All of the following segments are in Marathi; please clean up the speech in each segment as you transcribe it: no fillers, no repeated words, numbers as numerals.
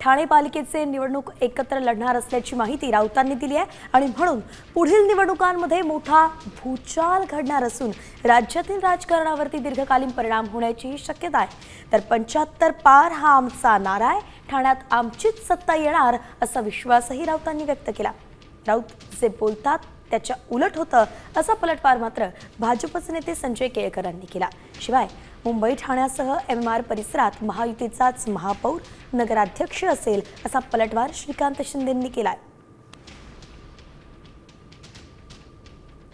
ठाणे पालिकेचे निवडणूक एकत्र लढणार असल्याची माहिती राऊतांनी दिली आहे आणि म्हणून पुढील निवडणुकांमध्ये मोठा भूचाल घडणार असून राज्यातील राजकारणावरती दीर्घकालीन परिणाम होण्याची शक्यता आहे। तर 75 पार हा आमचा नारा आहे, ठाण्यात आमचीच सत्ता येणार असा विश्वासही राऊतांनी व्यक्त केला। राऊत जे बोलतात त्याच्या उलट होतं असा पलटवार मात्र भाजपचे नेते संजय केळकरांनी केला। शिवाय मुंबई ठाण्यासह MMR परिसरात महायुतीचाच महापौर नगराध्यक्ष असेल असा पलटवार श्रीकांत शिंदेंनी केलाय।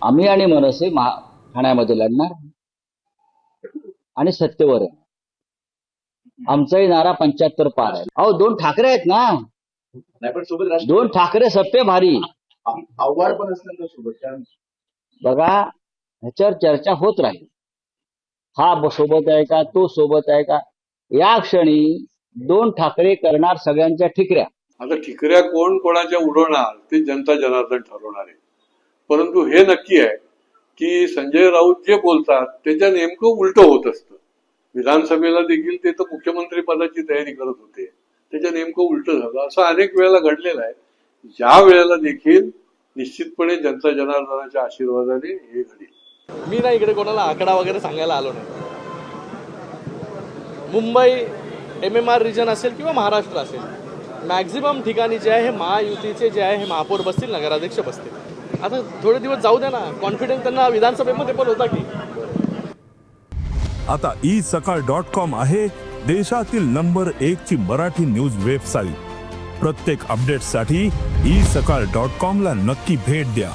आम्ही आणि मनसे ठाण्यामध्ये लढणार आणि सत्तेवर आहे। आमचाही नारा 75 पार आहे। अहो 2 ठाकरे आहेत ना, नाही पण सोबत 2 ठाकरे सप्पे भारी आव्हाड पण असणार सोबत। बघा ह्याच्यावर चर्चा होत राहील, हा सोबत आहे का, तो सोबत आहे का। या क्षणी 2 ठाकरे करणार सगळ्यांच्या ठिकऱ्या। आता ठिकऱ्या कोण कोणाच्या उडवणार ते जनता जनार्दन ठरवणार आहे। परंतु हे नक्की आहे की संजय राऊत जे बोलतात त्याच्या नेमकं उलट होत असतं। विधानसभेला देखील ते तर मुख्यमंत्री पदाची तयारी करत होते, त्याच्या नेमकं उलट झालं। असं अनेक वेळेला घडलेलं आहे। या वेळेला देखील निश्चितपणे जनता जनार्दनाच्या आशीर्वादाने हे घडेल। मी ना इकडे कोणाला आकडा वगैरे सांगायला आलो नाही। मुंबई MMR रिजन असेल किंवा महाराष्ट्र असेल, मॅक्झिमम ठिकाणी जे आहे हे महायुतीचे जे आहे हे महापौर बसतील, नगराध्यक्ष बसतील। आता थोडे दिवस जाऊ द्या ना, कॉन्फिडन्स त्यांना विधानसभेमध्ये पण होता की। आता isakal.com आहे देशातील नंबर 1 ची मराठी न्यूज वेबसाईट। प्रत्येक अपडेटसाठी isakal.com ला नक्की भेट द्या।